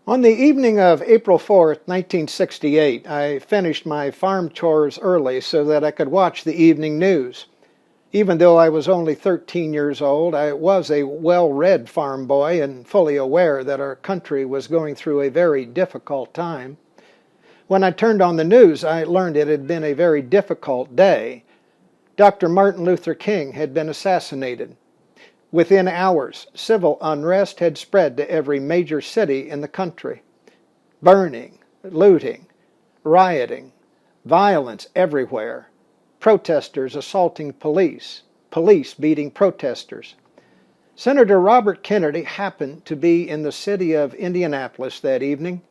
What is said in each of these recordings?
On the evening of April 4th, 1968, I finished my farm chores early so that I could watch the evening news. Even though I was only 13 years old, I was a well-read farm boy and fully aware that our country was going through a very difficult time. When I turned on the news, I learned it had been a very difficult day. Dr. Martin Luther King had been assassinated. Within hours, civil unrest had spread to every major city in the country. Burning, looting, rioting, violence everywhere. Protesters assaulting police, police beating protesters. Senator Robert Kennedy happened to be in the city of Indianapolis that evening.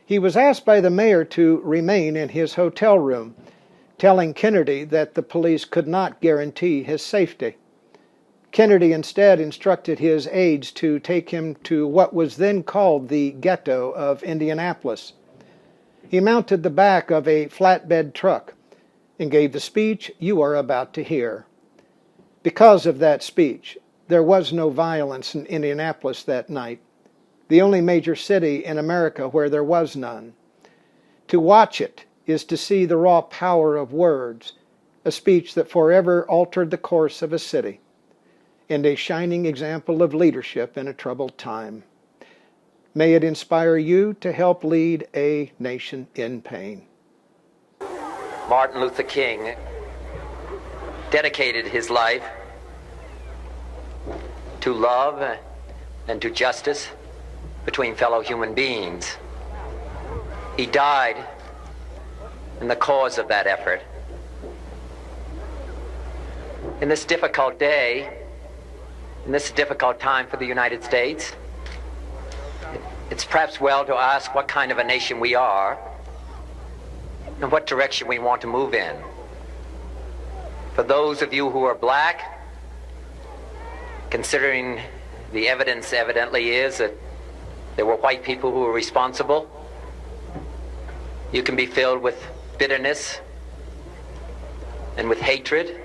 He was asked by the mayor to remain in his hotel room, telling Kennedy that the police could not guarantee his safety. Kennedy instead instructed his aides to take him to what was then called the ghetto of Indianapolis. He mounted the back of a flatbed truck and gave the speech you are about to hear. Because of that speech, there was no violence in Indianapolis that night, the only major city in America where there was none. To watch it is to see the raw power of words, a speech that forever altered the course of a city, and a shining example of leadership in a troubled time. May it inspire you to help lead a nation in pain. Martin Luther King dedicated his life to love and to justice between fellow human beings. He died in the cause of that effort. In this difficult day, in this difficult time for the United States, it's perhaps well to ask what kind of a nation we are and what direction we want to move in. For those of you who are black, considering the evidence evidently is that there were white people who were responsible, you can be filled with bitterness and with hatred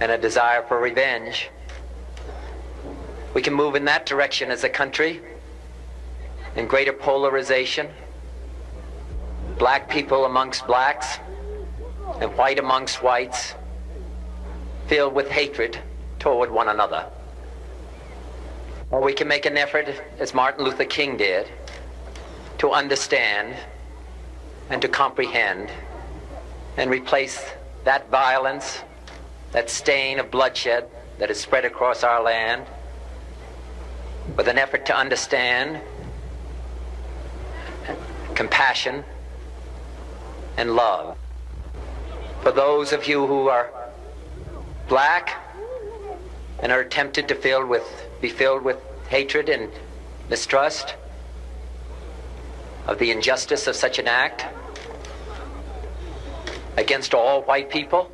and a desire for revenge. We can move in that direction as a country, in greater polarization, black people amongst blacks and white amongst whites, filled with hatred toward one another. Or we can make an effort, as Martin Luther King did, to understand and to comprehend and replace that violence, that stain of bloodshed that has spread across our land, with an effort to understand compassion and love. For those of you who are black and are tempted to be filled with hatred and mistrust of the injustice of such an act against all white people,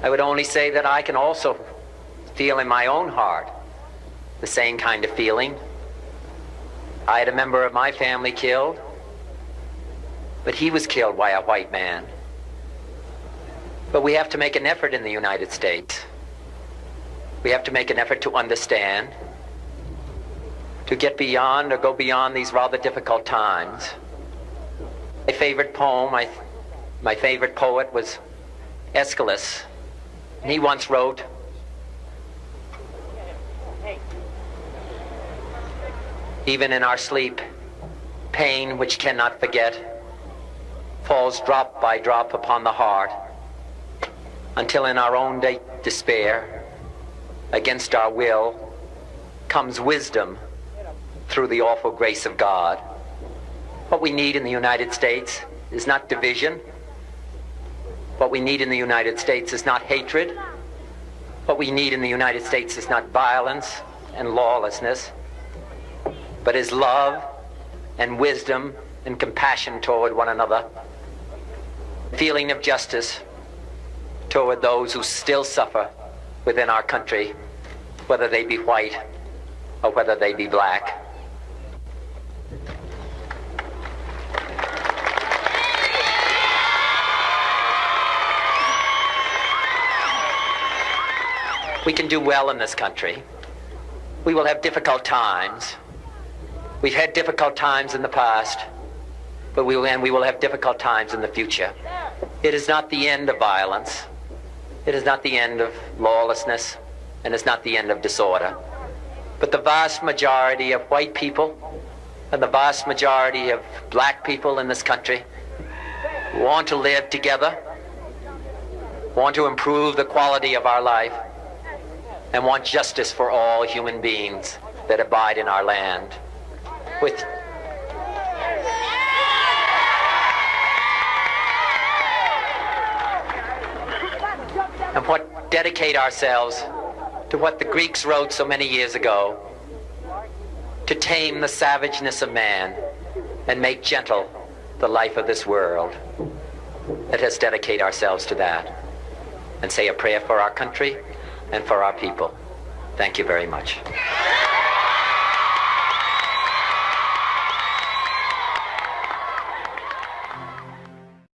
I would only say that I can also feel in my own heart the same kind of feeling. I had a member of my family killed, but he was killed by a white man. But we have to make an effort in the United States. We have to make an effort to understand, to get beyond or go beyond these rather difficult times. My favorite poem, my favorite poet was Aeschylus. And he once wrote, "Even in our sleep, pain which cannot forget falls drop by drop upon the heart, until in our own despair, against our will, comes wisdom through the awful grace of God." What we need in the United States is not division. What we need in the United States is not hatred. What we need in the United States is not violence and lawlessness, but is love and wisdom and compassion toward one another, feeling of justice toward those who still suffer within our country, whether they be white or whether they be black. We can do well in this country. We will have difficult times, We've had difficult times in the past, but we will have difficult times in the future. It is not the end of violence. It is not the end of lawlessness, and it's not the end of disorder. But the vast majority of white people and the vast majority of black people in this country want to live together, want to improve the quality of our life, and want justice for all human beings that abide in our land. And what dedicate ourselves to what the Greeks wrote so many years ago, to tame the savageness of man and make gentle the life of this world. Let us dedicate ourselves to that and say a prayer for our country and for our people. Thank you very much.